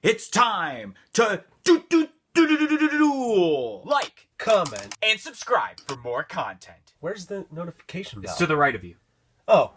It's time to like, Comment. and subscribe for more content. Where's the notification bell? It's to the right of you. Oh.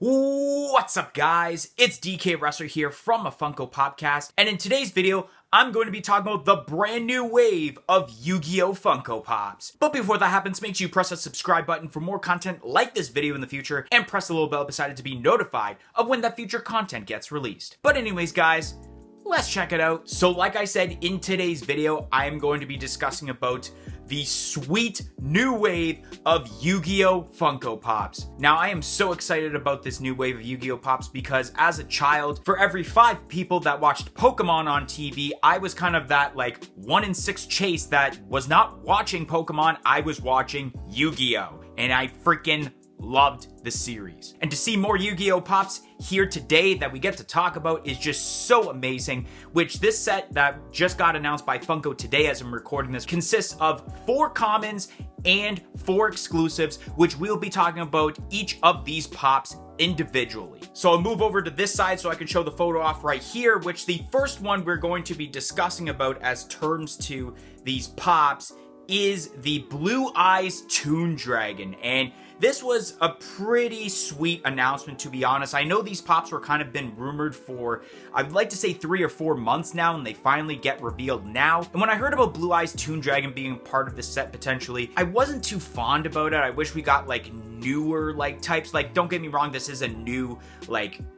What's up, guys? It's DK Wrestler here from a Funko Popcast, and in today's video, I'm going to be talking about the brand new wave of Yu-Gi-Oh! Funko Pops. But before that happens, make sure you press that subscribe button for more content like this video in the future, and press the little bell beside it to be notified of when that future content gets released. But anyways, guys, let's check it out. So like I said, in today's video, I am going to be discussing about the sweet new wave of Yu-Gi-Oh! Funko Pops. Now, I am so excited about this new wave of Yu-Gi-Oh! Pops because as a child, for every 5 people that watched Pokemon on TV, I was kind of that 1 in 6 chase that was not watching Pokemon, I was watching Yu-Gi-Oh! And I freaking loved the series. And to see more Yu-Gi-Oh! Pops here today that we get to talk about is just so amazing, which this set that just got announced by Funko today as I'm recording this consists of 4 commons and 4 exclusives, which we'll be talking about each of these pops individually. So I'll move over to this side so I can show the photo off right here, which the first one we're going to be discussing about as terms to these pops is the Blue Eyes Toon Dragon. And this was a pretty sweet announcement, to be honest. I know these pops were kind of been rumored for, I'd like to say 3 or 4 months now, and they finally get revealed now. And when I heard about Blue Eyes Toon Dragon being part of this set potentially, I wasn't too fond about it. I wish we got newer types. Don't get me wrong, this is a new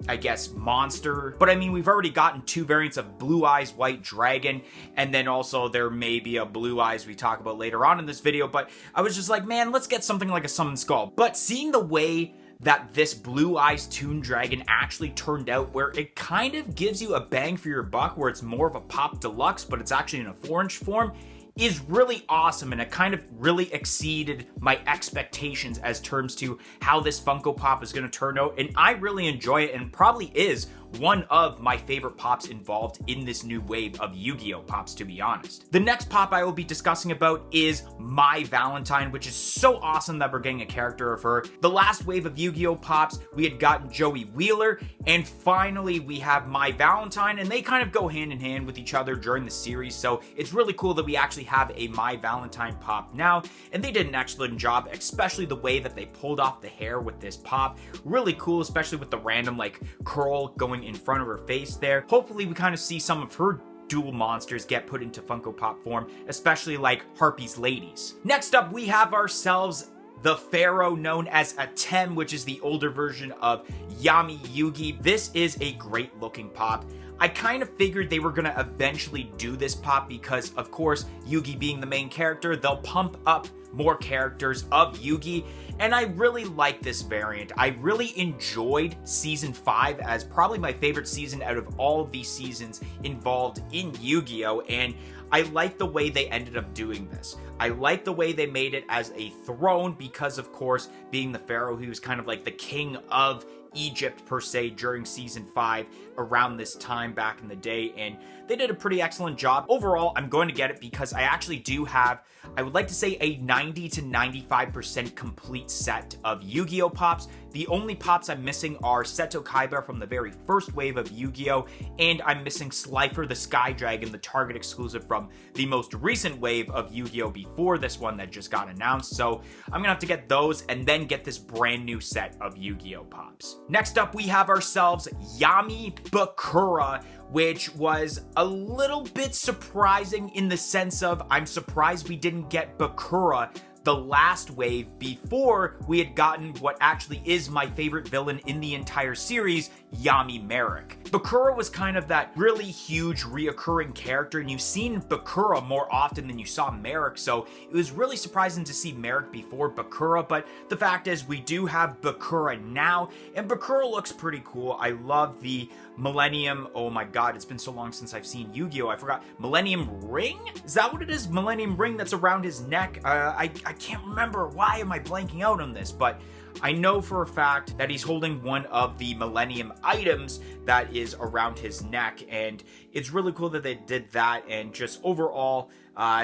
I guess monster, but I mean, we've already gotten 2 variants of Blue Eyes White Dragon, and then also there may be a Blue Eyes we talk about later on in this video, but I was just like, man, let's get something like a Summon Skull. But seeing the way that this Blue Eyes Toon Dragon actually turned out, where it kind of gives you a bang for your buck, where it's more of a Pop Deluxe, but it's actually in a 4-inch form, is really awesome, and it kind of really exceeded my expectations as terms to how this Funko Pop is going to turn out, and I really enjoy it, and probably is one of my favorite pops involved in this new wave of Yu-Gi-Oh! Pops, to be honest. The next pop I will be discussing about is My Valentine, which is so awesome that we're getting a character of her. The last wave of Yu-Gi-Oh! Pops, we had gotten Joey Wheeler, and finally we have My Valentine, and they kind of go hand in hand with each other during the series, so it's really cool that we actually have a My Valentine pop now, and they did an excellent job, especially the way that they pulled off the hair with this pop. Really cool, especially with the random curl going in front of her face there. Hopefully we kind of see some of her dual monsters get put into Funko Pop form, especially Harpy's Ladies. Next up, we have ourselves the Pharaoh, known as Atem, which is the older version of Yami Yugi. This is a great looking pop. I kind of figured they were going to eventually do this pop because, of course, Yugi being the main character, they'll pump up more characters of Yugi, and I really like this variant. I really enjoyed Season 5 as probably my favorite season out of all of these seasons involved in Yu-Gi-Oh! And I like the way they ended up doing this. I like the way they made it as a throne because, of course, being the Pharaoh, he was kind of like the king of Egypt per se during Season 5 around this time back in the day, and they did a pretty excellent job. Overall, I'm going to get it because I actually do have, I would like to say, a 90 to 95% complete set of Yu-Gi-Oh! Pops. The only pops I'm missing are Seto Kaiba from the very first wave of Yu-Gi-Oh! And I'm missing Slifer the Sky Dragon, the Target exclusive from the most recent wave of Yu-Gi-Oh! Before this one that just got announced. So I'm gonna have to get those and then get this brand new set of Yu-Gi-Oh! Pops. Next up, we have ourselves Yami Bakura, which was a little bit surprising in the sense of I'm surprised we didn't get Bakura the last wave before we had gotten what actually is my favorite villain in the entire series, Yami Merrick. Bakura was kind of that really huge reoccurring character, and you've seen Bakura more often than you saw Merrick, so it was really surprising to see Merrick before Bakura, but the fact is we do have Bakura now, and Bakura looks pretty cool. I love the Millennium, oh my god, it's been so long since I've seen Yu-Gi-Oh! I forgot. Millennium Ring? Is that what it is? Millennium Ring that's around his neck? I can't remember. Why am I blanking out on this? But I know for a fact that he's holding one of the Millennium items that is around his neck, and it's really cool that they did that, and just overall,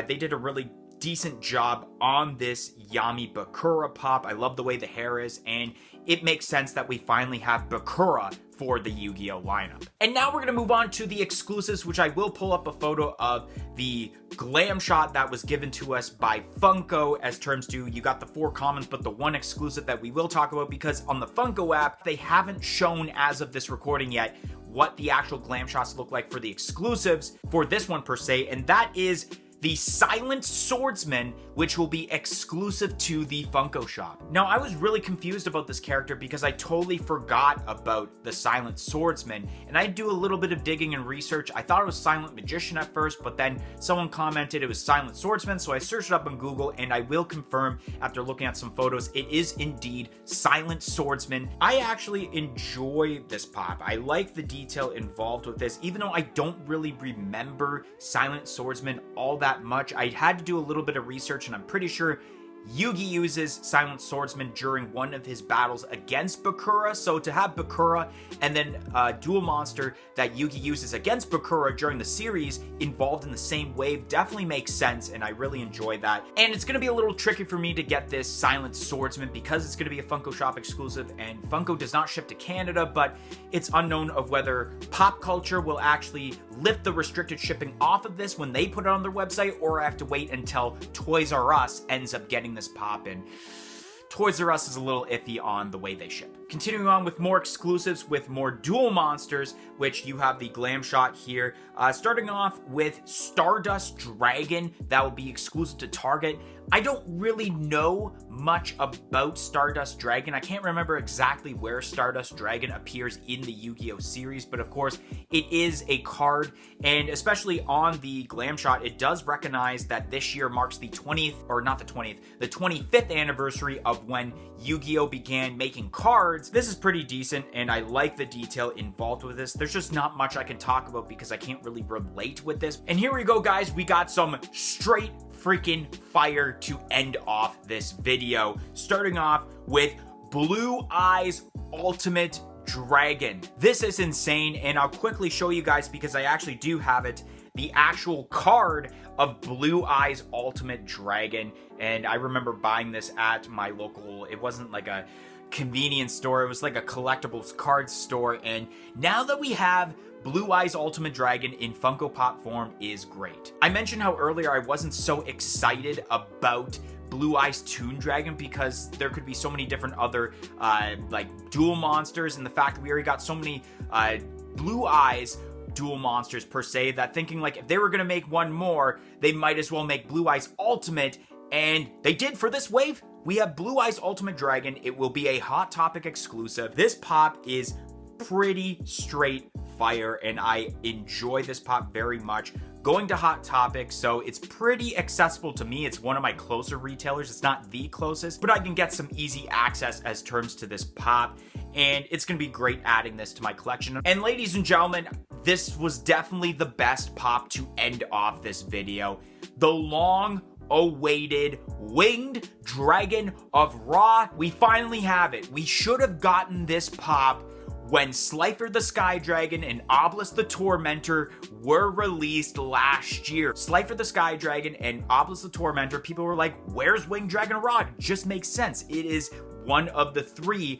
they did a really decent job on this Yami Bakura pop. I love the way the hair is, and it makes sense that we finally have Bakura for the Yu-Gi-Oh lineup. And now we're gonna move on to the exclusives, which I will pull up a photo of the glam shot that was given to us by Funko. As terms to, you got the 4 commons, but the 1 exclusive that we will talk about, because on the Funko app, they haven't shown as of this recording yet what the actual glam shots look like for the exclusives for this one per se, and that is the Silent Swordsman, which will be exclusive to the Funko shop. Now, I was really confused about this character because I totally forgot about the Silent Swordsman, and I do a little bit of digging and research. I thought it was Silent Magician at first, but then someone commented it was Silent Swordsman, so I searched it up on Google, and I will confirm after looking at some photos, it is indeed Silent Swordsman. I actually enjoy this pop. I like the detail involved with this, even though I don't really remember Silent Swordsman all that much. I had to do a little bit of research, and I'm pretty sure Yugi uses Silent Swordsman during one of his battles against Bakura, so to have Bakura and then a dual monster that Yugi uses against Bakura during the series involved in the same wave definitely makes sense, and I really enjoy that. And it's going to be a little tricky for me to get this Silent Swordsman because it's going to be a Funko Shop exclusive, and Funko does not ship to Canada, but it's unknown of whether pop culture will actually lift the restricted shipping off of this when they put it on their website, or I have to wait until Toys R Us ends up getting this pop in. Toys R Us is a little iffy on the way they ship. Continuing on with more exclusives with more dual monsters, which you have the glam shot here. Starting off with Stardust Dragon, that will be exclusive to Target. I don't really know much about Stardust Dragon. I can't remember exactly where Stardust Dragon appears in the Yu-Gi-Oh series, but of course it is a card, and especially on the glam shot, it does recognize that this year marks the 20th, or not the 20th, the 25th anniversary of when Yu-Gi-Oh began making cards. This is pretty decent, and I like the detail involved with this. There's just not much I can talk about because I can't really relate with this. And here we go, guys. We got some straight freaking fire to end off this video. Starting off with Blue Eyes Ultimate Dragon. This is insane, and I'll quickly show you guys because I actually do have it. The actual card of Blue Eyes Ultimate Dragon, and I remember buying this at my local, it wasn't like a convenience store, it was like a collectibles card store, and now that we have Blue Eyes Ultimate Dragon in Funko Pop form is great. I mentioned how earlier I wasn't so excited about Blue Eyes Toon Dragon because there could be so many different other like dual monsters, and the fact that we already got so many Blue Eyes dual monsters per se, that thinking like if they were gonna make one more, they might as well make Blue Eyes Ultimate, and they did for this wave. We have Blue Eyes Ultimate Dragon. It will be a Hot Topic exclusive. This pop is pretty straight fire, and I enjoy this pop very much. Going to Hot Topic, so it's pretty accessible to me. It's one of my closer retailers. It's not the closest, but I can get some easy access as terms to this pop, and it's gonna be great adding this to my collection. And ladies and gentlemen, this was definitely the best pop to end off this video. The long-awaited Winged Dragon of Ra. We finally have it. We should have gotten this pop when Slifer the Sky Dragon and Obelisk the Tormentor were released last year. Slifer the Sky Dragon and Obelisk the Tormentor, people were like, where's Winged Dragon of Ra? It just makes sense. It is one of the 3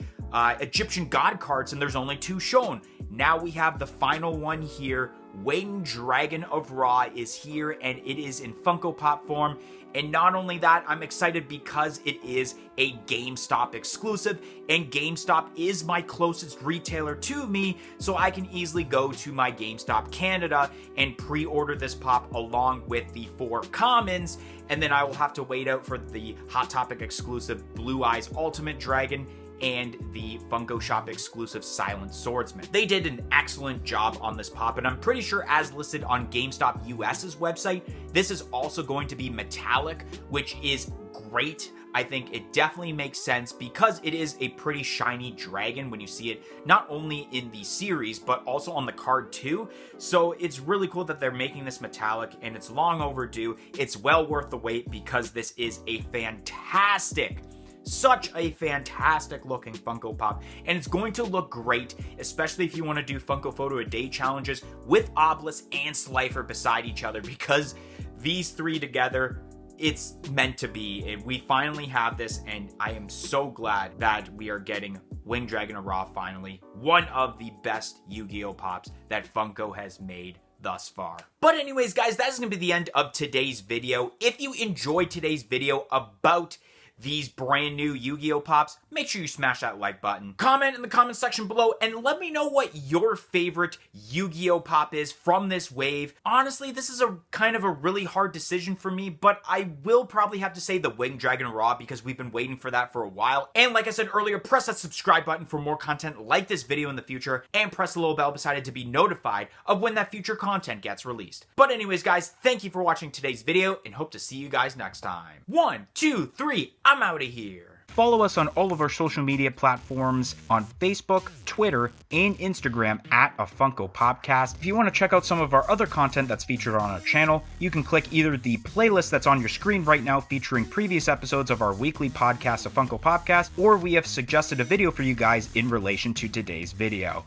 Egyptian god cards, and there's only 2 shown. Now we have the final one here. Winged Dragon of Ra is here, and it is in Funko Pop form. And not only that, I'm excited because it is a GameStop exclusive, and GameStop is my closest retailer to me, so I can easily go to my GameStop Canada and pre-order this pop along with the 4 commons, and then I will have to wait out for the Hot Topic exclusive Blue Eyes Ultimate Dragon and the Funko Shop exclusive Silent Swordsman. They did an excellent job on this pop, and I'm pretty sure as listed on GameStop US's website, this is also going to be metallic, which is great. I think it definitely makes sense because it is a pretty shiny dragon when you see it, not only in the series, but also on the card too. So it's really cool that they're making this metallic, and it's long overdue. It's well worth the wait because this is a such a fantastic looking Funko Pop, and it's going to look great, especially if you want to do Funko Photo a Day challenges with Obelisk and Slifer beside each other, because these 3 together it's meant to be. We finally have this, and I am so glad that we are getting Winged Dragon Ra finally. One of the best Yu-Gi-Oh Pops that Funko has made thus far. But anyways, guys, that's going to be the end of today's video. If you enjoyed today's video about these brand new Yu-Gi-Oh Pops, make sure you smash that like button. Comment in the comment section below and let me know what your favorite Yu-Gi-Oh Pop is from this wave. Honestly, this is a kind of a really hard decision for me, but I will probably have to say the Winged Dragon Ra because we've been waiting for that for a while. And like I said earlier, press that subscribe button for more content like this video in the future, and press the little bell beside it to be notified of when that future content gets released. But anyways, guys, thank you for watching today's video and hope to see you guys next time. 1, 2, 3, I'm out of here. Follow us on all of our social media platforms on Facebook, Twitter, and Instagram at a Funko Popcast. If you want to check out some of our other content that's featured on our channel, you can click either the playlist that's on your screen right now featuring previous episodes of our weekly podcast, A Funko Popcast, or we have suggested a video for you guys in relation to today's video.